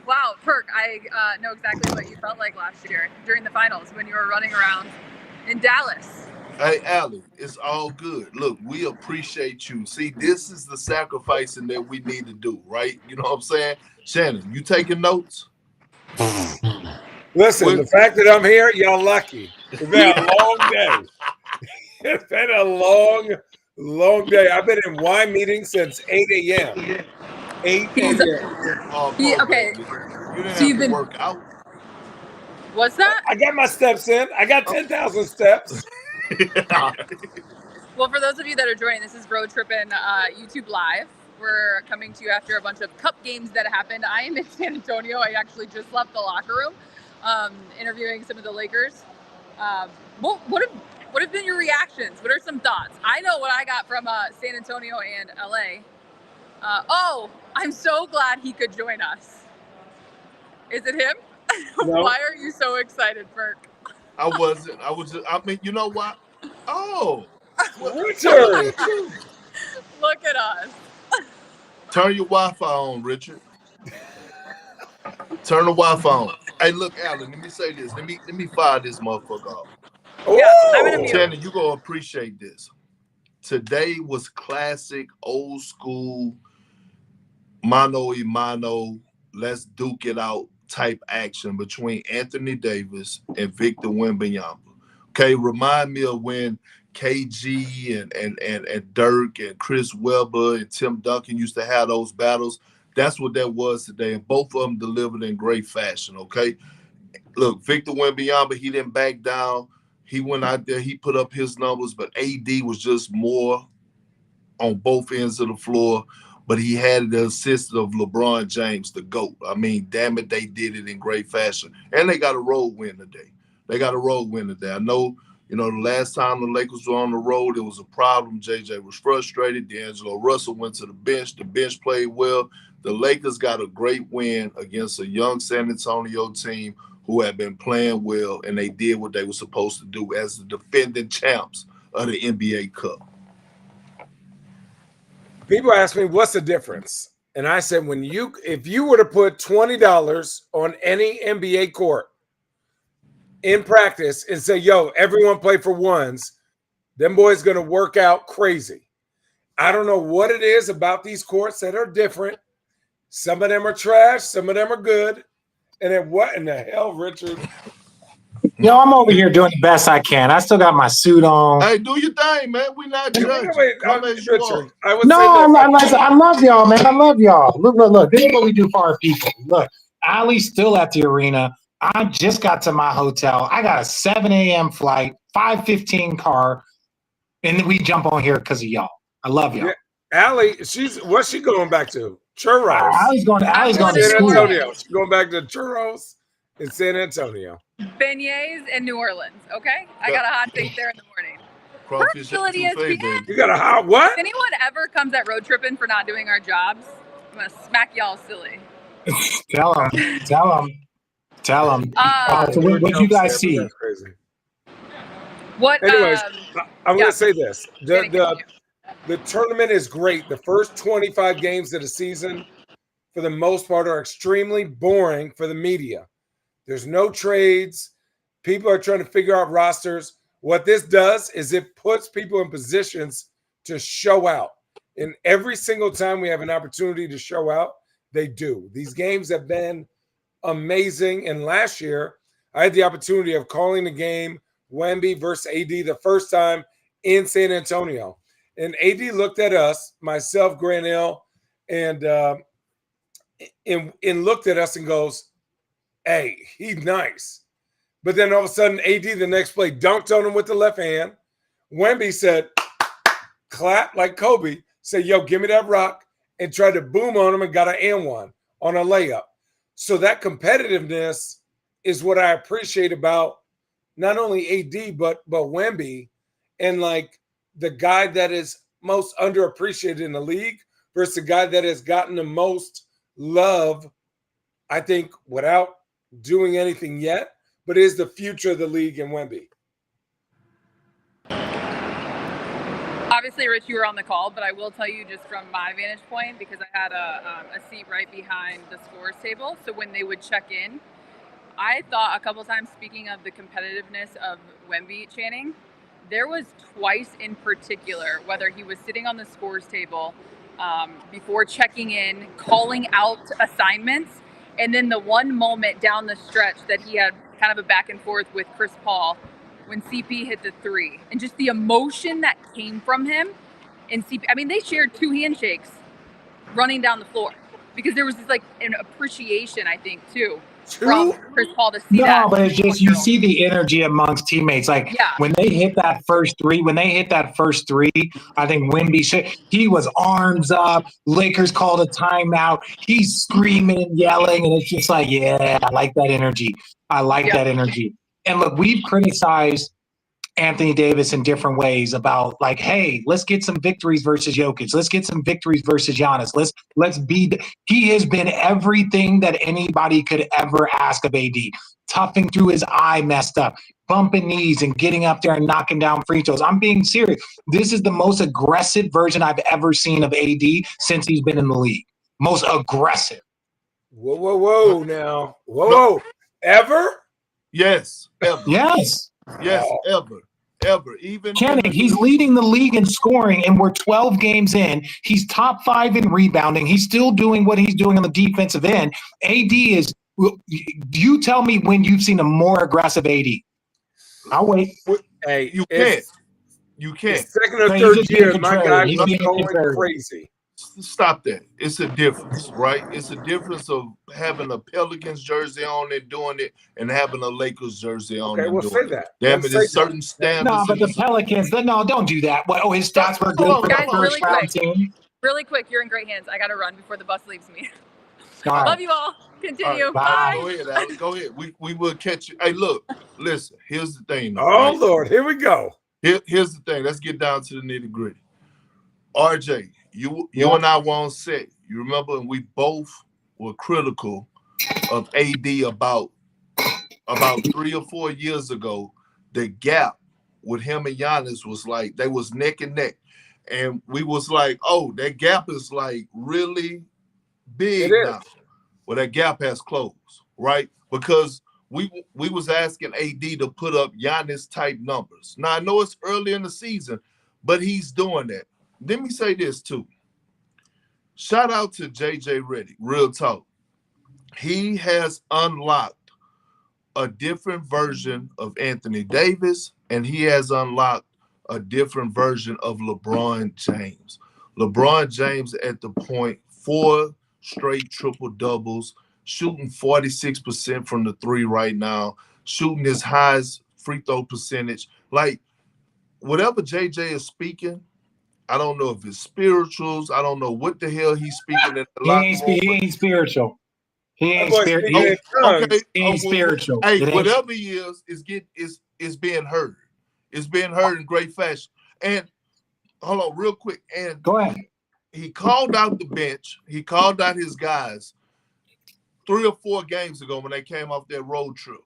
Wow, Perk, I know exactly what you felt like last year during the finals when you were running around in Dallas. Hey, Allie, it's all good. Look, we appreciate you. See, this is the sacrificing that we need to do, right? You know what I'm saying? Shannon, you taking notes? Listen, When, the fact that I'm here, y'all lucky. It's been a long day. It's been a long day. I've been in wine meetings since 8 a.m. 8 He's a.m. okay. you didn't So have you've to been. work out. What's that? I got my steps in. I got 10,000 steps. Well, for those of you that are joining, this is Road Trippin' YouTube Live. We're coming to you after a bunch of cup games that happened. I am in San Antonio. I actually just left the locker room, interviewing some of the Lakers. What have been your reactions? What are some thoughts? I know what I got from San Antonio and LA. I'm so glad he could join us. Is it him? No. Why are you so excited, Burke? I wasn't. I was just, I mean, you know what? Oh. Richard. Look at us. Turn your Wi-Fi on, Richard. Turn the Wi-Fi on. Hey, look, Alan, let me say this. Let me fire this motherfucker off. Yeah, I'm in a mute. Shannon, you gonna appreciate this. Today was classic, old school, mano a mano, let's duke it out type action between Anthony Davis and Victor Wembanyama. Okay, remind me of when KG and Dirk and Chris Webber and Tim Duncan used to have those battles. That's what that was today, and both of them delivered in great fashion. Okay, look, Victor Wembanyama, he didn't back down. He went out there, he put up his numbers, but AD was just more on both ends of the floor. But he had the assist of LeBron James, the GOAT. I mean, damn it, they did it in great fashion. And they got a road win today. I know, the last time the Lakers were on the road, it was a problem. JJ was frustrated. D'Angelo Russell went to the bench. The bench played well. The Lakers got a great win against a young San Antonio team who had been playing well, and they did what they were supposed to do as the defending champs of the NBA Cup. People ask me, what's the difference? And I said, if you were to put $20 on any NBA court in practice and say, yo, everyone play for ones, them boys going to work out crazy. I don't know what it is about these courts that are different. Some of them are trash. Some of them are good. And then what in the hell, Richard? Yo, I'm over here doing the best I can. I still got my suit on. Hey, do your thing, man. We not judging. Richard, I love y'all, man. I love y'all. Look. This is what we do for our people. Look, Allie's still at the arena. I just got to my hotel. I got a 7 a.m. flight, 5:15 car, and then we jump on here because of y'all. I love y'all. Yeah. Allie, what's she going back to? Churros. Allie's going to San Antonio. She's going back to churros in San Antonio. Beignets in New Orleans, okay? I got a hot take there in the morning. Facility ESPN. You got a hot what? If anyone ever comes at Road Trippin' for not doing our jobs, I'm going to smack y'all silly. Tell them. So what you guys see? That's crazy. What? Anyways, I'm going to say this. The tournament is great. The first 25 games of the season, for the most part, are extremely boring for the media. There's no trades. People are trying to figure out rosters. What this does is it puts people in positions to show out. And every single time we have an opportunity to show out, they do. These games have been amazing. And last year, I had the opportunity of calling the game Wemby versus AD the first time in San Antonio. And AD looked at us, myself, Grant Hill, and looked at us and goes, hey, he's nice. But then all of a sudden, AD the next play dunked on him with the left hand. Wemby said, clap like Kobe, said, yo, give me that rock, and tried to boom on him and got an and one on a layup. So that competitiveness is what I appreciate about not only AD, but Wemby, and like the guy that is most underappreciated in the league versus the guy that has gotten the most love, I think, without doing anything yet, but is the future of the league in Wemby. obviously, Rich, you were on the call, but I will tell you just from my vantage point, because I had a seat right behind the scores table. So when they would check in, I thought a couple times, speaking of the competitiveness of Wemby Channing, there was twice in particular, whether he was sitting on the scores table before checking in, calling out assignments, and then the one moment down the stretch that he had kind of a back and forth with Chris Paul when CP hit the three, and just the emotion that came from him. And CP, I mean, they shared 2 handshakes running down the floor because there was this like an appreciation, I think, too, from Chris Paul to see that. No, but it's just you see the energy amongst teammates. Like when they hit that first three, I think Wemby, he was arms up. Lakers called a timeout. He's screaming and yelling, and it's just like, yeah, I like that energy. That energy. And look, we've criticized Anthony Davis in different ways about like, hey, let's get some victories versus Jokic. Let's get some victories versus Giannis. Let's be. He has been everything that anybody could ever ask of AD. Toughing through his eye, messed up, bumping knees, and getting up there and knocking down free throws. I'm being serious. This is the most aggressive version I've ever seen of AD since he's been in the league. Most aggressive. Whoa! Now, whoa! Ever? Yes, ever. Yes. Yes, ever. Even Channing, he's leading the league in scoring, and we're 12 games in. He's top 5 in rebounding. He's still doing what he's doing on the defensive end. AD is. You tell me when you've seen a more aggressive AD. I'll wait. Hey, you can't. You can't. Second or third year, my guy was going crazy. Stop that. It's a difference, right? It's a difference of having a Pelicans jersey on and doing it and having a Lakers jersey on and doing say that. Damn it, there's certain standards. No, but the Pelicans, no, don't do that. His stats were good for the first round team. Really quick, you're in great hands. I got to run before the bus leaves me. Right. Love you all. Continue. Right, bye. Go ahead, Alex. Go ahead. We will catch you. Hey, look, listen. Here's the thing. Right? Lord, here we go. Here's the thing. Let's get down to the nitty gritty. RJ, you and I were on set. You remember, and we both were critical of AD about 3 or 4 years ago. The gap with him and Giannis was like they was neck and neck, and we was like, oh, that gap is like really big now. Well, that gap has closed, right? Because we was asking AD to put up Giannis type numbers. Now I know it's early in the season, but he's doing that. Let me say this too. Shout out to JJ Redick, real talk. He has unlocked a different version of Anthony Davis, and he has unlocked a different version of LeBron James. LeBron James at the point 4 straight triple doubles, shooting 46% from the 3 right now, shooting his highest free throw percentage. Like whatever JJ is speaking, I don't know if it's spirituals. I don't know what the hell he's speaking in the locker room. He ain't spiritual. He ain't spiritual. Okay. He ain't spiritual. Hey, whatever he is being heard. It's being heard in great fashion. And hold on, real quick. And go ahead. He called out the bench. He called out his guys 3 or 4 games ago when they came off their road trip.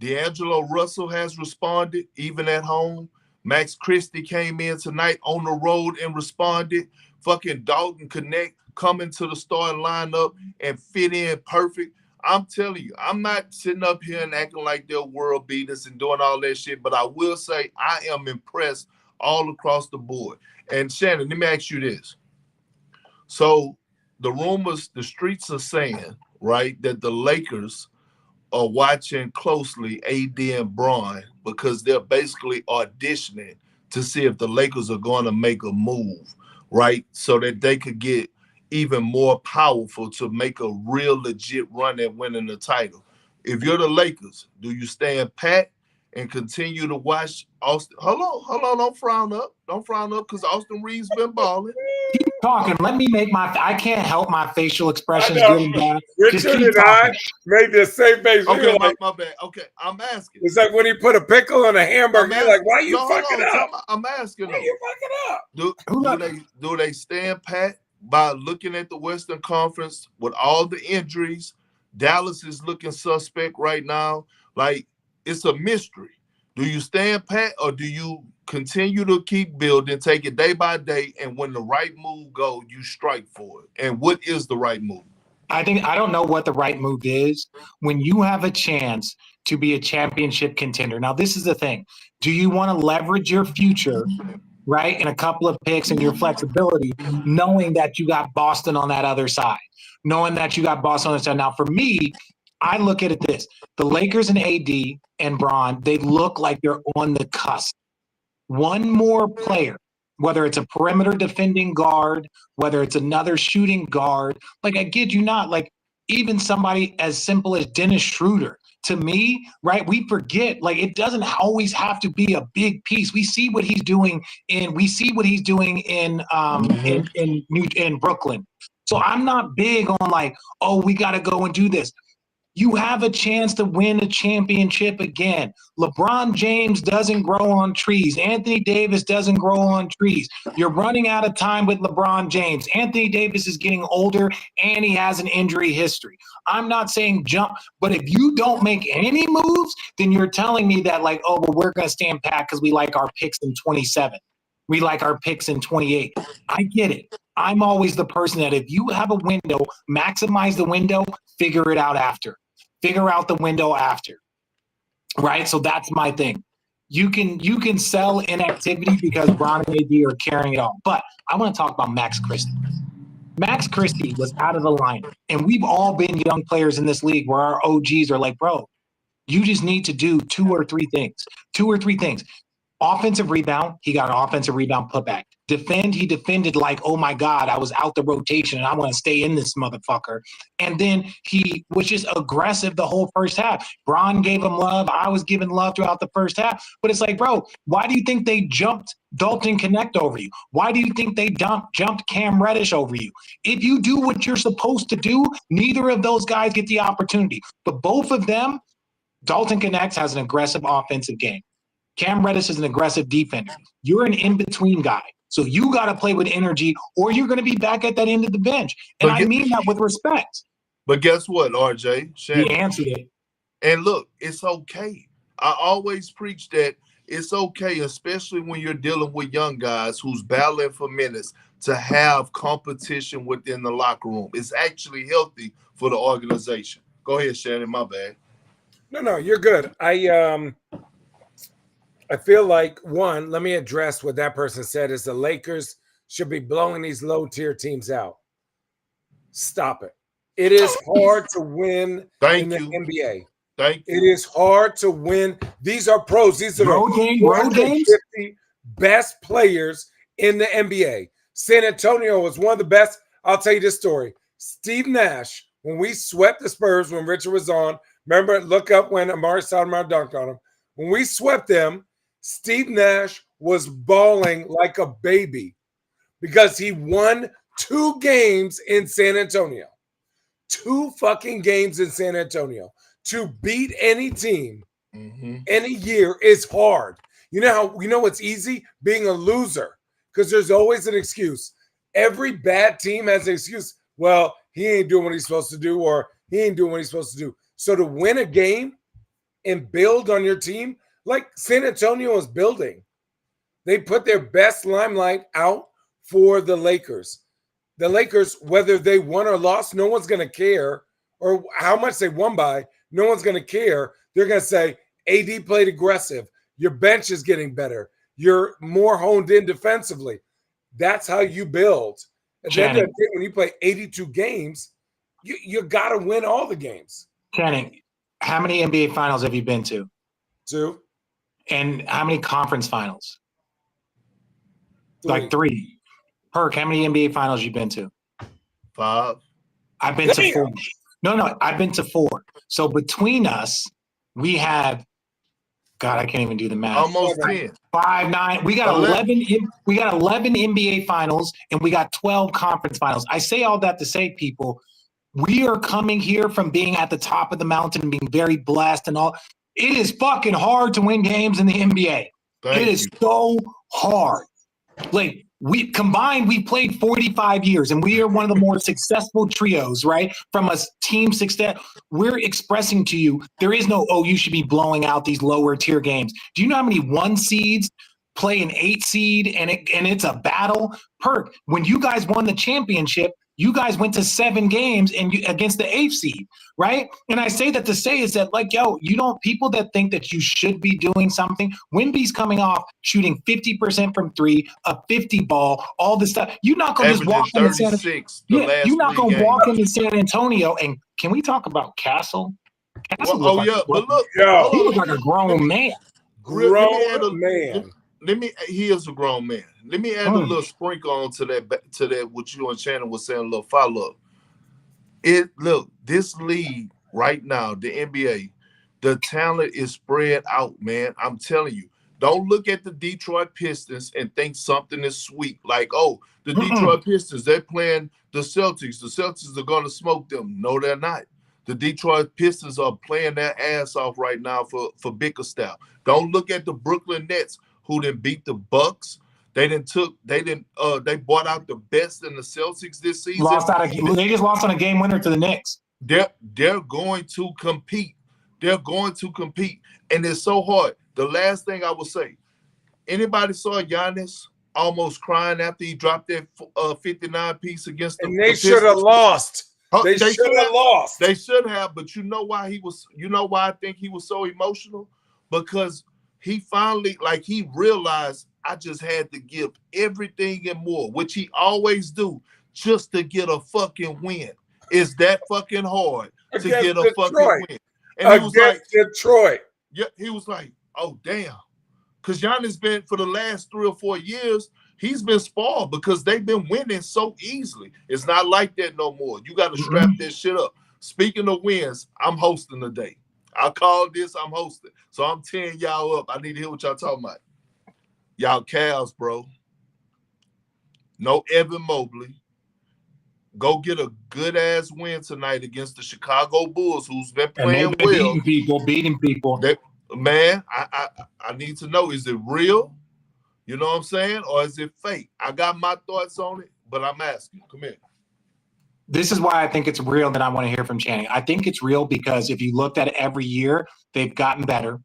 D'Angelo Russell has responded, even at home. Max Christie came in tonight on the road and responded. Fucking Dalton Connect coming to the starting lineup and fit in perfect. I'm telling you, I'm not sitting up here and acting like they're world beaters and doing all that shit, but I will say I am impressed all across the board. And Shannon, let me ask you this. So the rumors, the streets are saying, right, that the Lakers are watching closely AD and Bron because they're basically auditioning to see if the Lakers are going to make a move, right, so that they could get even more powerful to make a real legit run at winning the title. If you're the Lakers, do you stand pat and continue to watch Austin? Hold on, don't frown up. Don't frown up because Austin Reeves been balling. Keep talking. Let me make I can't help my facial expressions good and bad. Richard and I made the same face. Okay, my bad. Okay, I'm asking. It's like when he put a pickle on a hamburger. You're like, why are you fucking up? I'm asking. Why are you fucking up? Do they stand pat by looking at the Western Conference with all the injuries? Dallas is looking suspect right now. Like, it's a mystery. Do you stand pat or do you continue to keep building, take it day by day, and when the right move goes, you strike for it. And what is the right move? I don't know what the right move is when you have a chance to be a championship contender. Now, this is the thing. Do you want to leverage your future, right, in a couple of picks and your flexibility, knowing that you got Boston on that other side, knowing that you got Boston on the other side? Now, for me, I look at it this. The Lakers and AD and Bron, they look like they're on the cusp. One more player, whether it's a perimeter defending guard, whether it's another shooting guard, like I kid you not, like even somebody as simple as Dennis Schroeder, to me, right, we forget, like it doesn't always have to be a big piece. We see what he's doing in Brooklyn. So I'm not big on like, oh, we got to go and do this. You have a chance to win a championship again. LeBron James doesn't grow on trees. Anthony Davis doesn't grow on trees. You're running out of time with LeBron James. Anthony Davis is getting older, and he has an injury history. I'm not saying jump, but if you don't make any moves, then you're telling me that like, oh, well, we're going to stand pat because we like our picks in 27. We like our picks in 28. I get it. I'm always the person that if you have a window, maximize the window, figure it out after. Figure out the window after, right? So that's my thing. You can sell inactivity because Bron and AD are carrying it on. But I want to talk about Max Christie. Max Christie was out of the lineup, and we've all been young players in this league where our OGs are like, bro, you just need to do two or three things. Offensive rebound, he got an offensive rebound putback. Defend, he defended like, oh my God, I was out the rotation and I want to stay in this motherfucker. And then he was just aggressive the whole first half. Bron gave him love. I was giving love throughout the first half. But it's like, bro, why do you think they jumped Dalton Connect over you? Why do you think they jumped Cam Reddish over you? If you do what you're supposed to do, neither of those guys get the opportunity. But both of them, Dalton Connect has an aggressive offensive game. Cam Reddish is an aggressive defender. You're an in-between guy. So you got to play with energy or you're going to be back at that end of the bench. And I mean that with respect. But guess what, RJ? He answered it. And look, it's okay. I always preach that it's okay, especially when you're dealing with young guys who's battling for minutes, to have competition within the locker room. It's actually healthy for the organization. Go ahead, Shannon. My bad. No, you're good. I feel like, one, let me address what that person said is the Lakers should be blowing these low-tier teams out. Stop it. It is hard to win in the NBA. Thank you. It is hard to win. These are pros. These are the 450 best players in the NBA. San Antonio was one of the best. I'll tell you this story. Steve Nash, when we swept the Spurs when Richard was on, remember, look up when Amari Stoudemire dunked on him. When we swept them, Steve Nash was bawling like a baby because he won 2 games in San Antonio. 2 fucking games in San Antonio. To beat any team any year is hard. You know what's easy? Being a loser, because there's always an excuse. Every bad team has an excuse. Well, he ain't doing what he's supposed to do, or he ain't doing what he's supposed to do. So to win a game and build on your team, like San Antonio is building. They put their best limelight out for the Lakers. The Lakers, whether they won or lost, no one's going to care, or how much they won by, no one's going to care. They're going to say, AD played aggressive. Your bench is getting better. You're more honed in defensively. That's how you build. And then when you play 82 games, you got to win all the games. Channing, how many NBA finals have you been to? 2. And how many conference finals? 3. Like 3. Perk, how many NBA finals you been to? 5. I've been to 4. No, I've been to 4. So between us, we have, God, I can't even do the math. Almost 10. 5, 9. We got 11. We got 11 NBA finals and we got 12 conference finals. I say all that to say, people, we are coming here from being at the top of the mountain and being very blessed and all. It is fucking hard to win games in the NBA. It is so hard. Like, we played 45 years, and we are one of the more successful trios, right? From a team success, we're expressing to you, there is no, oh, you should be blowing out these lower tier games. Do you know how many 1 seeds play an 8 seed and it's a battle. Perk, when you guys won the championship, you guys went to 7 games and against the 8th seed, right? And I say that to say is that, like, yo, people that think that you should be doing something, Wemby's coming off shooting 50% from 3, a 50 ball, all this stuff. You're not going to just walk into you're not going to walk into San Antonio and can we talk about Castle? Castle but look, he looks like a grown man. He is a grown man. Let me add a little sprinkle on to that what you and Shannon was saying, a little follow-up. Look, this league right now, the NBA, the talent is spread out, man. I'm telling you. Don't look at the Detroit Pistons and think something is sweet. Like, oh, the Detroit Pistons, they're playing the Celtics. The Celtics are going to smoke them. No, they're not. The Detroit Pistons are playing their ass off right now for Bickerstaff. Don't look at the Brooklyn Nets, who then beat the Bucks. They bought out the best in the Celtics this season. They just lost on a game winner to the Knicks. They're going to compete. They're going to compete. And it's so hard. The last thing I will say, anybody saw Giannis almost crying after he dropped that 59 piece against the Pistons? They should have lost. They should have lost. They should have, but you know why I think he was so emotional? Because he finally, he realized I just had to give everything and more, which he always do, just to get a fucking win. It's that fucking hard to get a fucking win. And he was like, Detroit. Yeah, he was like, oh, damn. Because Giannis been, for the last 3 or 4 years, he's been spoiled because they've been winning so easily. It's not like that no more. You got to strap this shit up. Speaking of wins, I'm hosting today. I called this, I'm hosting. So I'm tearing y'all up. I need to hear what y'all talking about. Y'all Cavs, bro. No Evan Mobley. Go get a good-ass win tonight against the Chicago Bulls, who's been playing well. Beating people. Man, I need to know, is it real? You know what I'm saying? Or is it fake? I got my thoughts on it, but I'm asking. Come here. This is why I think it's real that I want to hear from Channing. I think it's real because if you looked at it every year, they've gotten better.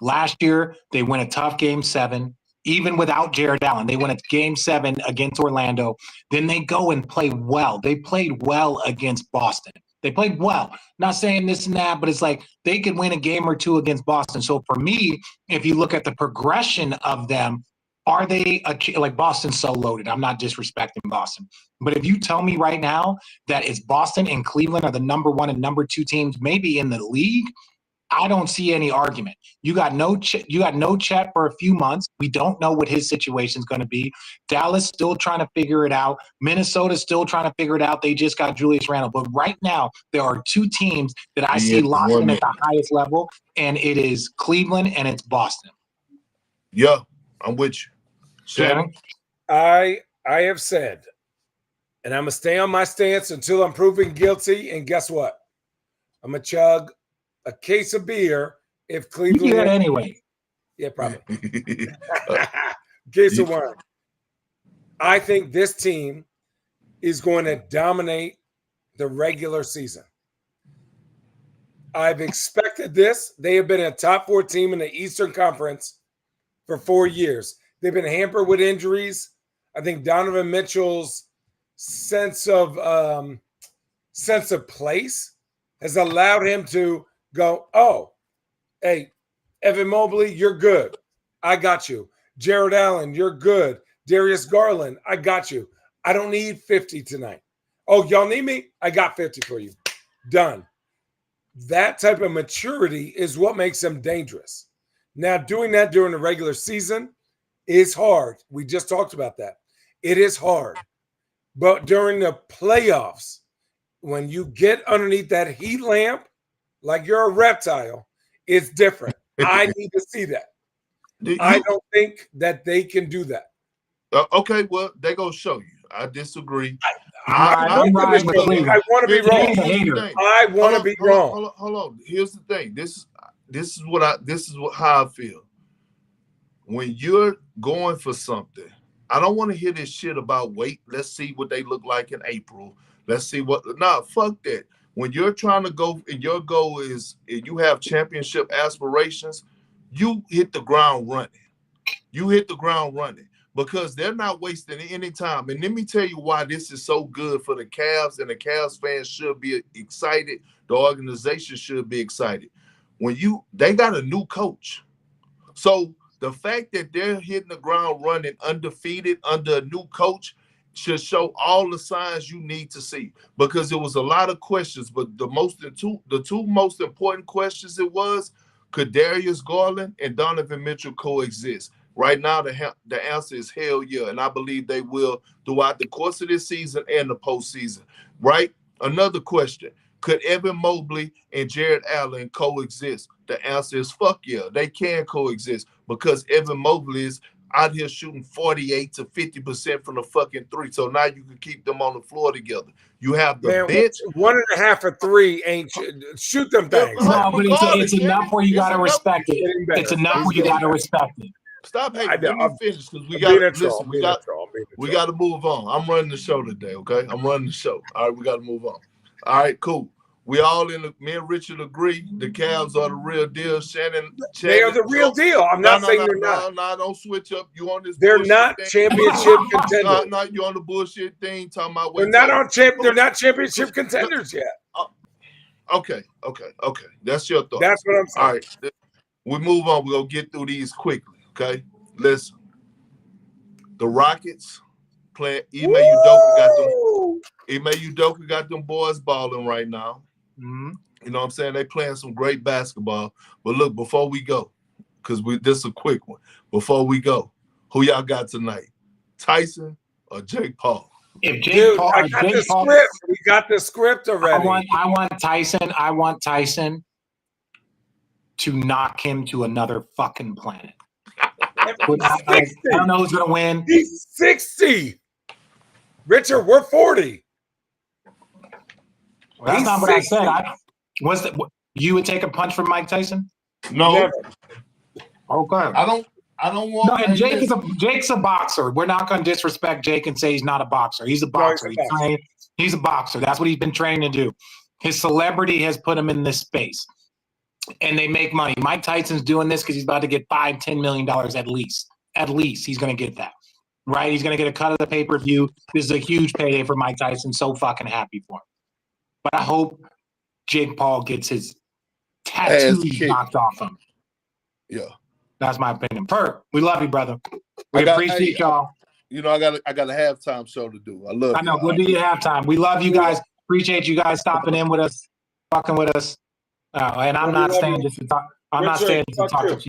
Last year, they win a tough Game 7. Even without Jared Allen, they win a Game 7 against Orlando. Then they go and play well. They played well against Boston. They played well. Not saying this and that, but it's like they could win a game or 2 against Boston. So for me, if you look at the progression of them, are they like Boston's so loaded? I'm not disrespecting Boston. But if you tell me right now that it's Boston and Cleveland are the number 1 and number 2 teams maybe in the league, I don't see any argument. You got no Chet for a few months. We don't know what his situation is going to be. Dallas still trying to figure it out. Minnesota still trying to figure it out. They just got Julius Randle. But right now, there are 2 teams that I see locked in at the highest level, and it is Cleveland and it's Boston. Yeah, I'm with you. Shannon? I have said, and I'm going to stay on my stance until I'm proven guilty, and guess what? I'm going to chug a case of beer if Cleveland. You do that anyway. Yeah, probably. Case of wine. I think this team is going to dominate the regular season. I've expected this. They have been a top 4 team in the Eastern Conference for 4 years. They've been hampered with injuries. I think Donovan Mitchell's sense of place has allowed him to go, oh, hey, Evan Mobley, you're good. I got you. Jared Allen, you're good. Darius Garland, I got you. I don't need 50 tonight. Oh, y'all need me? I got 50 for you. Done. That type of maturity is what makes them dangerous. Now, doing that during the regular season is hard. We just talked about that. It is hard. But during the playoffs, when you get underneath that heat lamp, like you're a reptile, it's different. I need to see that. I don't think that they can do that. Okay, well, they're going to show you. I disagree. I want to be wrong. I want to be wrong. Hold on. Here's the thing. This is how I feel. When you're going for something, I don't want to hear this shit about wait, let's see what they look like in April. Let's see what. Nah, fuck that. When you're trying to go and your goal is you have championship aspirations, you hit the ground running. You hit the ground running because they're not wasting any time. And let me tell you why this is so good for the Cavs, and the Cavs fans should be excited. The organization should be excited. They got a new coach. So the fact that they're hitting the ground running undefeated under a new coach should show all the signs you need to see, because there was a lot of questions, but the two most important questions could Darius Garland and Donovan Mitchell coexist? Right now, the answer is hell yeah, and I believe they will throughout the course of this season and the postseason. Right? Another question: could Evan Mobley and Jared Allen coexist? The answer is fuck yeah, they can coexist, because Evan Mobley is out here shooting 48 to 50% from the fucking three. So now you can keep them on the floor together. You have the bench. 1.5 or 3 ain't shoot them things. No, but it's enough where you got to respect it. It's enough where you got to respect it. Stop hating. Let me finish, because we got to move on. I'm running the show today, okay? I'm running the show. All right, we got to move on. All right, cool. Me and Richard agree. The Cavs are the real deal. Shannon, they are the real deal. I'm not saying they're not. No, don't switch up. You on this? They're not championship contenders. No, you on the bullshit thing talking about. They're not championship contenders yet. Okay. That's your thought. That's what I'm saying. All right, we move on. We're gonna get through these quickly. Okay, listen. The Rockets playing. Ime Udoka got them boys balling right now. Mm-hmm. You know what I'm saying? They playing some great basketball. But look, before we go, because this is a quick one. Before we go, who y'all got tonight? Tyson or Jake Paul? If Jake Paul, I got the script. We got the script already. I want Tyson. I want Tyson to knock him to another fucking planet. I don't know who's gonna win. He's 60. Richard, we're 40. Well, that's not what I said. You would take a punch from Mike Tyson? No. Never. Okay. I don't want. No, and Jake's a boxer. We're not going to disrespect Jake and say he's not a boxer. He's a boxer. He's a boxer. That's what he's been trained to do. His celebrity has put him in this space, and they make money. Mike Tyson's doing this because he's about to get $5-10 million at least. At least he's going to get that. Right? He's going to get a cut of the pay-per-view. This is a huge payday for Mike Tyson. So fucking happy for him. But I hope Jake Paul gets his tattoos knocked off him. Yeah. That's my opinion. Perk, we love you, brother. We appreciate y'all. You know, I got a halftime show to do. I know. We'll do your halftime. We love you guys. Appreciate you guys stopping in with us, fucking with us. And I'm not staying just to talk. I'm not staying to talk to you.